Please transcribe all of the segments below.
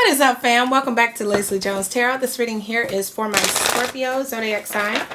What is up, fam? Welcome back to Lesley Jones Tarot. This reading here is for my Scorpio zodiac sign.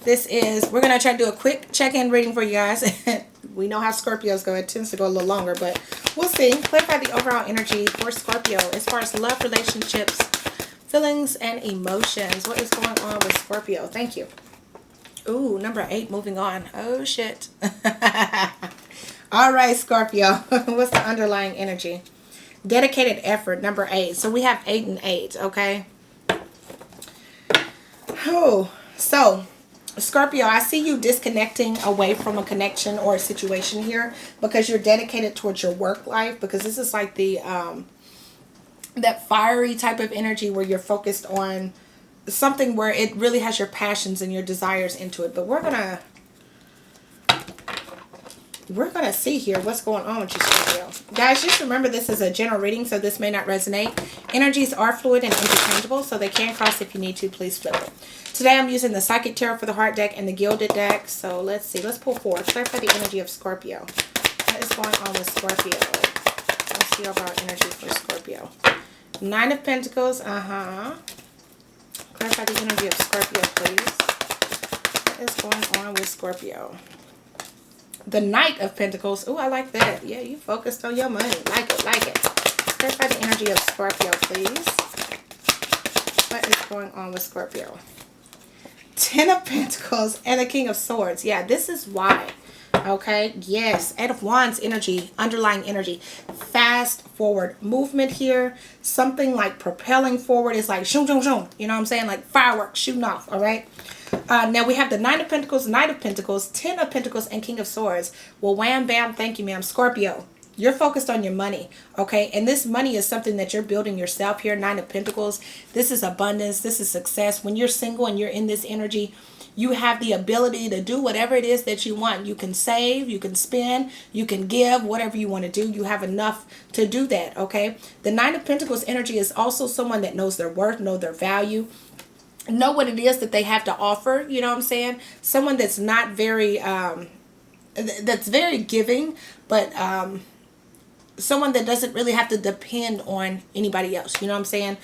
We're going to try to do a quick check-in reading for you guys. We know how Scorpios go. It tends to go a little longer, but we'll see. Clarify the overall energy for Scorpio as far as love, relationships, feelings, and emotions. What is going on with Scorpio? Thank you. Ooh, number 8, moving on. Oh, shit. All right, Scorpio. What's the underlying energy? Dedicated effort, number 8. So we have 8 and 8, okay? Oh, so Scorpio, I see you disconnecting away from a connection or a situation here because you're dedicated towards your work life, because this is like the that fiery type of energy where you're focused on something where it really has your passions and your desires into it. But we're gonna see here what's going on with you, Scorpio. Guys, just remember this is a general reading, so this may not resonate. Energies are fluid and interchangeable, so they can cross. If you need to, please flip it. Today I'm using the Psychic Tarot for the Heart deck and the Gilded deck. So let's see. Let's pull 4. Clarify the energy of Scorpio. What is going on with Scorpio? Let's see overall energy for Scorpio. 9 of Pentacles. Clarify the energy of Scorpio, please. What is going on with Scorpio? The Knight of Pentacles. Oh, I like that. Yeah, you focused on your money. Like it, like it. Clarify the energy of Scorpio, please. What is going on with Scorpio? 10 of Pentacles and the King of Swords. Yeah, this is why. Okay, yes. 8 of Wands energy, underlying energy. Fast forward movement here. Something like propelling forward. It's like shoom, shoom, shoom. You know what I'm saying? Like fireworks shooting off, all right? Now we have the 9 of Pentacles, Knight of Pentacles, 10 of Pentacles, and King of Swords. Well, wham, bam, thank you, ma'am. Scorpio, you're focused on your money, okay? And this money is something that you're building yourself here. 9 of Pentacles. This is abundance. This is success. When you're single and you're in this energy, you have the ability to do whatever it is that you want. You can save, you can spend, you can give, whatever you want to do. You have enough to do that, okay? The 9 of Pentacles energy is also someone that knows their worth, know their value, know what it is that they have to offer. You know what I'm saying? Someone that's not very, that's very giving, but someone that doesn't really have to depend on anybody else. You know what I'm saying?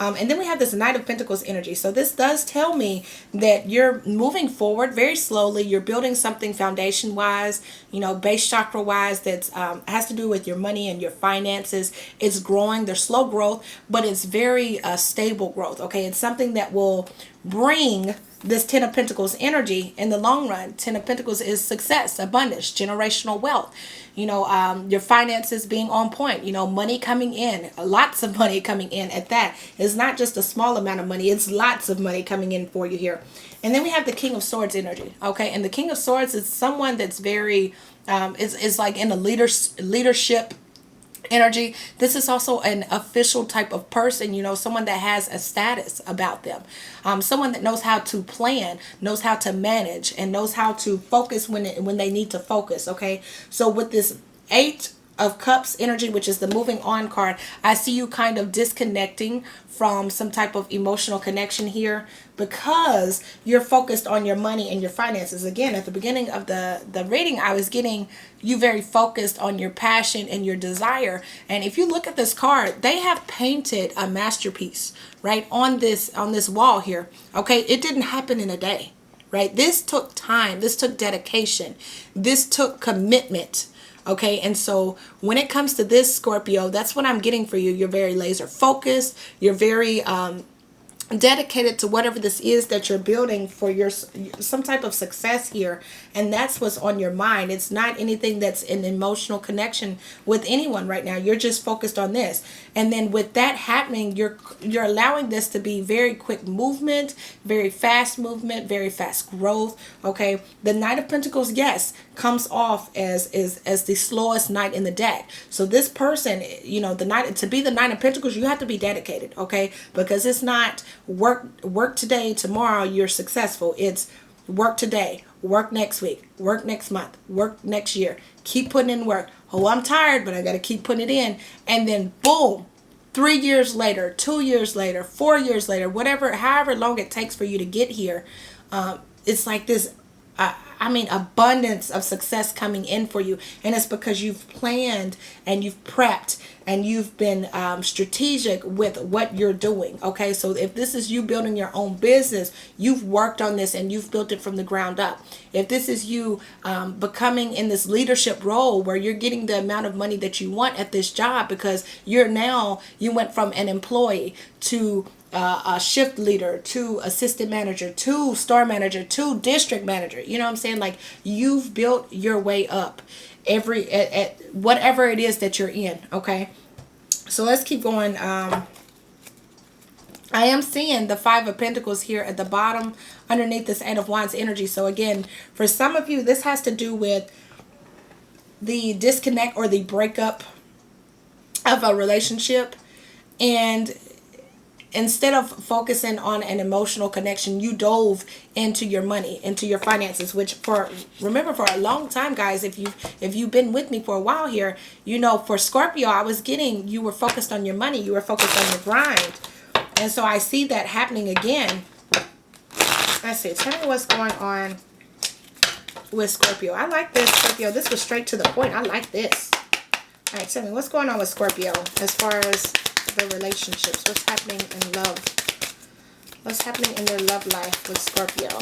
And then we have this Knight of Pentacles energy. So this does tell me that you're moving forward very slowly. You're building something foundation-wise, you know, base chakra-wise that's has to do with your money and your finances. It's growing. There's slow growth, but it's very stable growth, okay? It's something that will bring this 10 of Pentacles energy in the long run. 10 of Pentacles is success, abundance, generational wealth. You know, your finances being on point. You know, money coming in. Lots of money coming in at that. It's not just a small amount of money. It's lots of money coming in for you here. And then we have the King of Swords energy. Okay, and the King of Swords is someone that's very, is like in a leadership energy. This is also an official type of person, you know, someone that has a status about them, someone that knows how to plan, knows how to manage, and knows how to focus when they need to focus. Okay, so with this 8 of Cups energy, which is the moving on card, I see you kind of disconnecting from some type of emotional connection here because you're focused on your money and your finances. Again, at the beginning of the reading, I was getting you very focused on your passion and your desire. And if you look at this card, they have painted a masterpiece right on this wall here. Okay, it didn't happen in a day, right? This took time. This took dedication. This took commitment. Okay, and so when it comes to this, Scorpio, that's what I'm getting for you. You're very laser focused. You're very dedicated to whatever this is that you're building for your some type of success here, and that's what's on your mind. It's not anything that's an emotional connection with anyone right now. You're just focused on this, and then with that happening, you're allowing this to be very quick movement, very fast movement, very fast growth. Okay, the Knight of Pentacles, yes, comes off as the slowest knight in the deck. So this person, you know, to be the Knight of Pentacles, you have to be dedicated. Okay, because it's not work today, tomorrow you're successful. It's work today, work next week, work next month, work next year. Keep putting in work. Oh, I'm tired, but I got to keep putting it in. And then boom, 3 years later, 2 years later, 4 years later, however long it takes for you to get here, it's like this. I mean, abundance of success coming in for you. And it's because you've planned and you've prepped and you've been strategic with what you're doing. Okay, so if this is you building your own business, you've worked on this and you've built it from the ground up. If this is you becoming in this leadership role where you're getting the amount of money that you want at this job because you went from an employee to a shift leader to assistant manager to store manager to district manager. You know what I'm saying? Like, you've built your way up at whatever it is that you're in. Okay, so let's keep going. I am seeing the Five of Pentacles here at the bottom underneath this Eight of Wands energy. So again, for some of you, this has to do with the disconnect or the breakup of a relationship. And instead of focusing on an emotional connection, you dove into your money, into your finances, which remember for a long time, guys, if you've been with me for a while here, you know, for Scorpio, you were focused on your money, you were focused on your grind. And so I see that happening again. Let's see, tell me what's going on with Scorpio. I like this, Scorpio. This was straight to the point. I like this. All right, tell me what's going on with Scorpio as far as the relationships. What's happening in love? What's happening in their love life with Scorpio?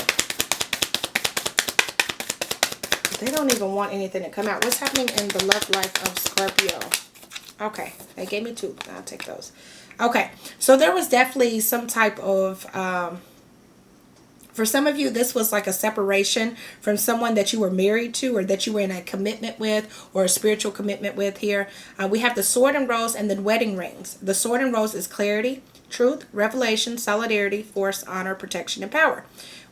They don't even want anything to come out. What's happening in the love life of Scorpio? Okay, they gave me two. I'll take those. Okay, so there was definitely some type of for some of you, this was like a separation from someone that you were married to or that you were in a commitment with or a spiritual commitment with here. We have the Sword and Rose and the wedding rings. The Sword and Rose is clarity, truth, revelation, solidarity, force, honor, protection, and power.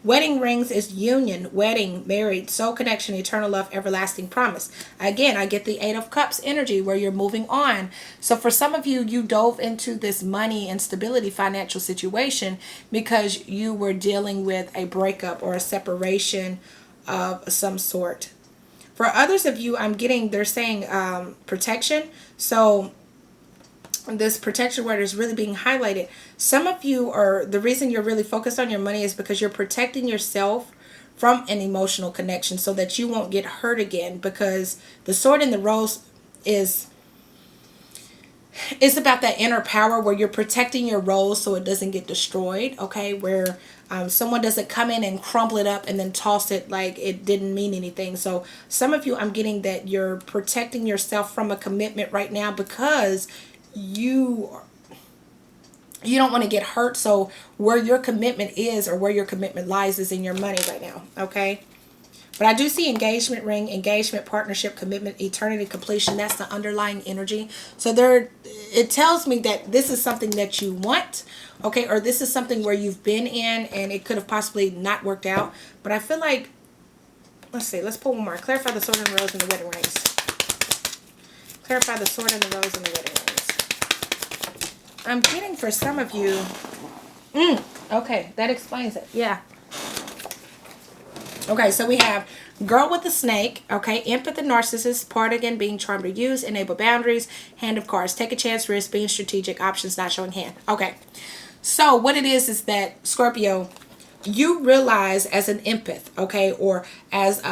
Wedding rings is union, wedding, married, soul connection, eternal love, everlasting promise. Again, I get the Eight of Cups energy where you're moving on. So for some of you, you dove into this money and stability financial situation because you were dealing with a breakup or a separation of some sort. For others of you, they're saying protection. So this protection word is really being highlighted. Some of you the reason you're really focused on your money is because you're protecting yourself from an emotional connection so that you won't get hurt again, because the Sword and the Rose is about that inner power where you're protecting your rose so it doesn't get destroyed. Okay, where someone doesn't come in and crumple it up and then toss it like it didn't mean anything. So some of you, I'm getting that you're protecting yourself from a commitment right now because you don't want to get hurt. So where your commitment is or where your commitment lies is in your money right now. Okay, but I do see engagement ring, engagement, partnership, commitment, eternity, completion. That's the underlying energy. So it tells me that this is something that you want, okay, or this is something where you've been in and it could have possibly not worked out. But I feel like, let's see, let's pull one more. Clarify the Sword and the Rose and the wedding rings. Clarify the Sword and the Rose and the wedding rings. I'm getting for some of you, okay, that explains it. Yeah. Okay, so we have Girl with the Snake, okay, Empath and Narcissist, Part Again, Being Charmed to Use, Enable Boundaries, Hand of Cards, Take a Chance, Risk, Being Strategic, Options Not Showing Hand. Okay, so what it is that Scorpio, you realize as an empath, okay, or as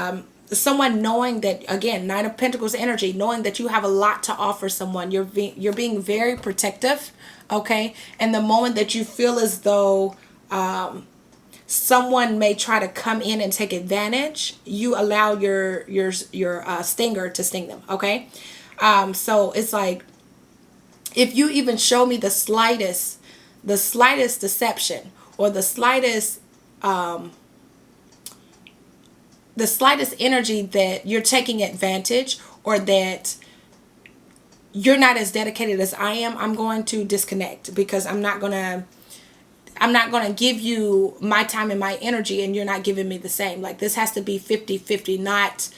someone knowing that, again, Nine of Pentacles energy, knowing that you have a lot to offer someone, you're being very protective, okay, and the moment that you feel as though someone may try to come in and take advantage, you allow your stinger to sting them. Okay, so it's like if you even show me the slightest deception or the slightest energy that you're taking advantage or that you're not as dedicated as I am, I'm going to disconnect, because I'm not going to give you my time and my energy and you're not giving me the same. Like, this has to be 50-50, not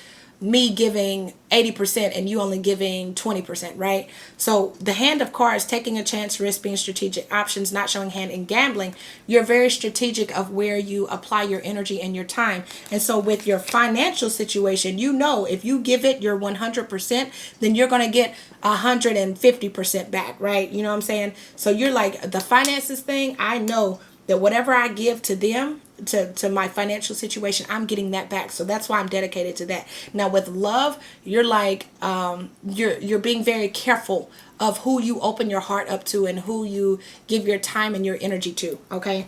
me giving 80% and you only giving 20%, right? So the Hand of Cards, taking a chance, risk, being strategic, options not showing hand, and gambling, you're very strategic of where you apply your energy and your time. And so with your financial situation, you know, if you give it your 100%, then you're going to get 150% back, right? You know what I'm saying? So you're like, the finances thing, I know that whatever I give to them, to my financial situation, I'm getting that back. So that's why I'm dedicated to that. Now with love, you're like you're being very careful of who you open your heart up to and who you give your time and your energy to. Okay,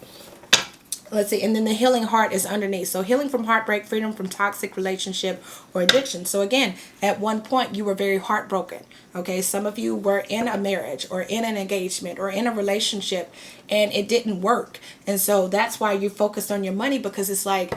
let's see. And then the healing heart is underneath. So healing from heartbreak, freedom from toxic relationship or addiction. So again, at one point you were very heartbroken. Okay, some of you were in a marriage or in an engagement or in a relationship and it didn't work. And so that's why you focused on your money, because it's like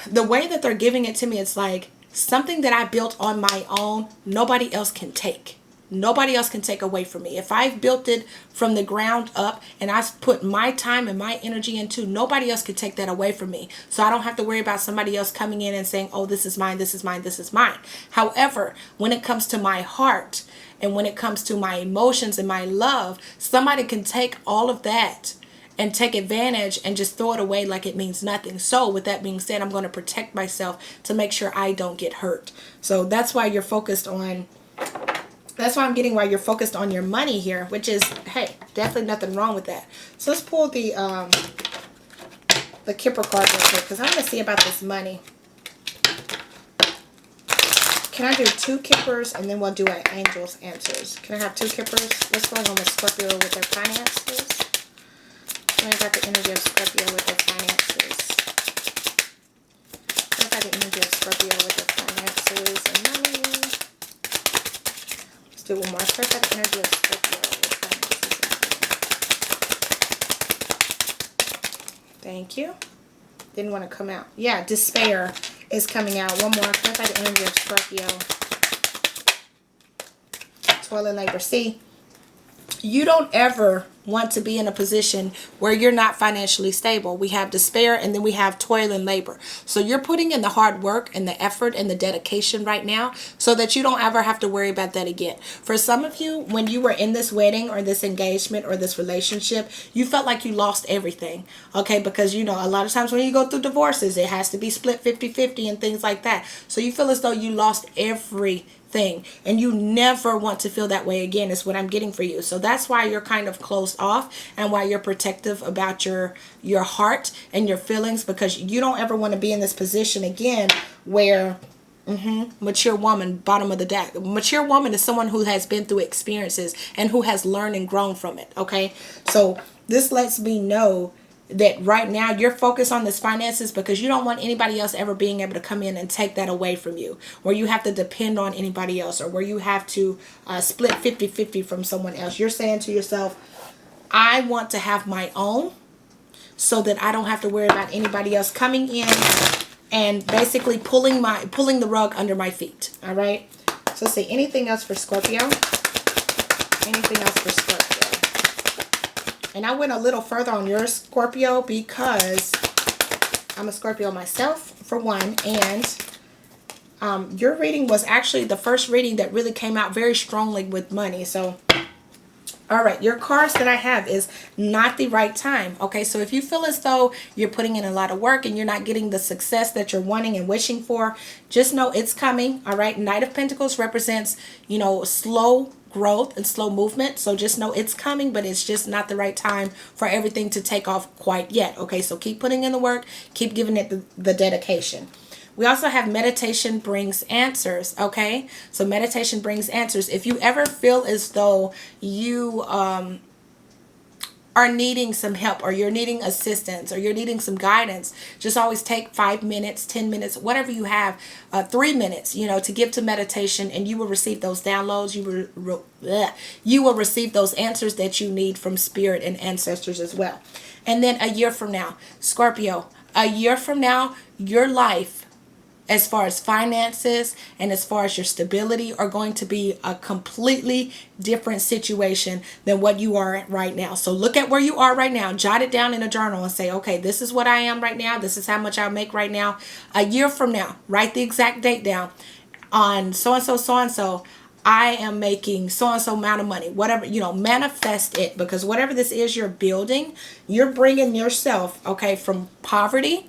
the way that they're giving it to me, it's like something that I built on my own, nobody else can take. Nobody else can take away from me. If I've built it from the ground up and I put my time and my energy into, nobody else can take that away from me. So I don't have to worry about somebody else coming in and saying, oh, this is mine, this is mine, this is mine. However, when it comes to my heart and when it comes to my emotions and my love, somebody can take all of that and take advantage and just throw it away like it means nothing. So with that being said, I'm going to protect myself to make sure I don't get hurt. So that's why you're focused on... That's why I'm getting why you're focused on your money here, which is, hey, definitely nothing wrong with that. So let's pull the Kipper card real quick, because I want to see about this money. Can I do 2 Kippers and then we'll do an Angel's Answers? Can I have 2 Kippers? What's going on with Scorpio with their finances? I got the energy of Scorpio with their finances. I got the energy of Scorpio with their finances and money. Do one more. First, that energy of Scorpio. Thank you. Didn't want to come out. Yeah, despair is coming out. One more. First, that energy of Scorpio. Toil and labor. See, you don't ever want to be in a position where you're not financially stable. We have despair and then we have toil and labor. So you're putting in the hard work and the effort and the dedication right now so that you don't ever have to worry about that again. For some of you, when you were in this wedding or this engagement or this relationship, you felt like you lost everything. Okay, because you know, a lot of times when you go through divorces, it has to be split 50-50 and things like that. So you feel as though you lost everything. And you never want to feel that way again is what I'm getting for you. So that's why you're kind of closed off and why you're protective about your heart and your feelings, because you don't ever want to be in this position again where mature woman, bottom of the deck. Mature woman is someone who has been through experiences and who has learned and grown from it. Okay, so this lets me know that right now you're focused on this finances because you don't want anybody else ever being able to come in and take that away from you, where you have to depend on anybody else, or where you have to split 50-50 from someone else. You're saying to yourself, I want to have my own so that I don't have to worry about anybody else coming in and basically pulling the rug under my feet. All right, so let's see, anything else for Scorpio? Anything else for Scorpio? And I went a little further on your Scorpio because I'm a Scorpio myself, for one. And your reading was actually the first reading that really came out very strongly with money. So, all right, your cards that I have is not the right time. Okay, so if you feel as though you're putting in a lot of work and you're not getting the success that you're wanting and wishing for, just know it's coming. All right, Knight of Pentacles represents, you know, slow growth and slow movement. So just know it's coming, but it's just not the right time for everything to take off quite yet. Okay, so keep putting in the work, keep giving it the dedication. We also have meditation brings answers. Okay, so meditation brings answers. If you ever feel as though you are needing some help, or you're needing assistance, or you're needing some guidance, just always take 5 minutes, 10 minutes, whatever you have, 3 minutes, you know, to give to meditation, and you will receive those downloads. You will receive those answers that you need from spirit and ancestors as well. And then a year from now, Scorpio, a year from now, your life, as far as finances and as far as your stability, are going to be a completely different situation than what you are at right now. So look at where you are right now, jot it down in a journal and say, okay, this is what I am right now. This is how much I make right now. A year from now, write the exact date down. On so-and-so, so-and-so, I am making so-and-so amount of money. Whatever, you know, manifest it, because whatever this is you're building, you're bringing yourself, okay, from poverty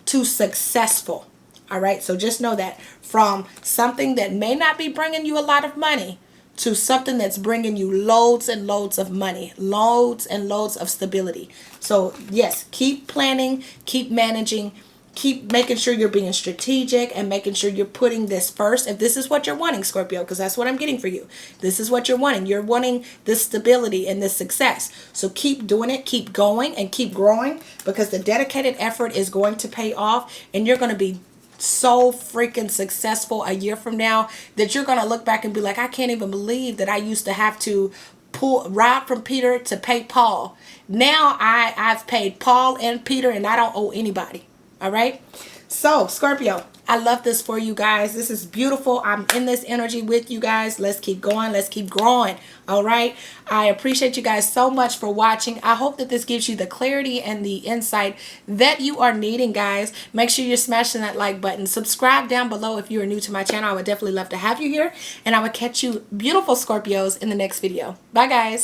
to successful. All right, so just know that, from something that may not be bringing you a lot of money to something that's bringing you loads and loads of money, loads and loads of stability. So yes, keep planning, keep managing, keep making sure you're being strategic and making sure you're putting this first. If this is what you're wanting, Scorpio, because that's what I'm getting for you. This is what you're wanting. You're wanting this stability and this success. So keep doing it, keep going, and keep growing, because the dedicated effort is going to pay off, and you're going to be so freaking successful a year from now that you're going to look back and be like, I can't even believe that I used to have to rob from Peter to pay Paul. Now I've paid Paul and Peter, and I don't owe anybody. All right. So Scorpio, I love this for you guys. This is beautiful. I'm in this energy with you guys. Let's keep going. Let's keep growing. All right. I appreciate you guys so much for watching. I hope that this gives you the clarity and the insight that you are needing, guys. Make sure you're smashing that like button. Subscribe down below if you are new to my channel. I would definitely love to have you here. And I will catch you beautiful Scorpios in the next video. Bye, guys.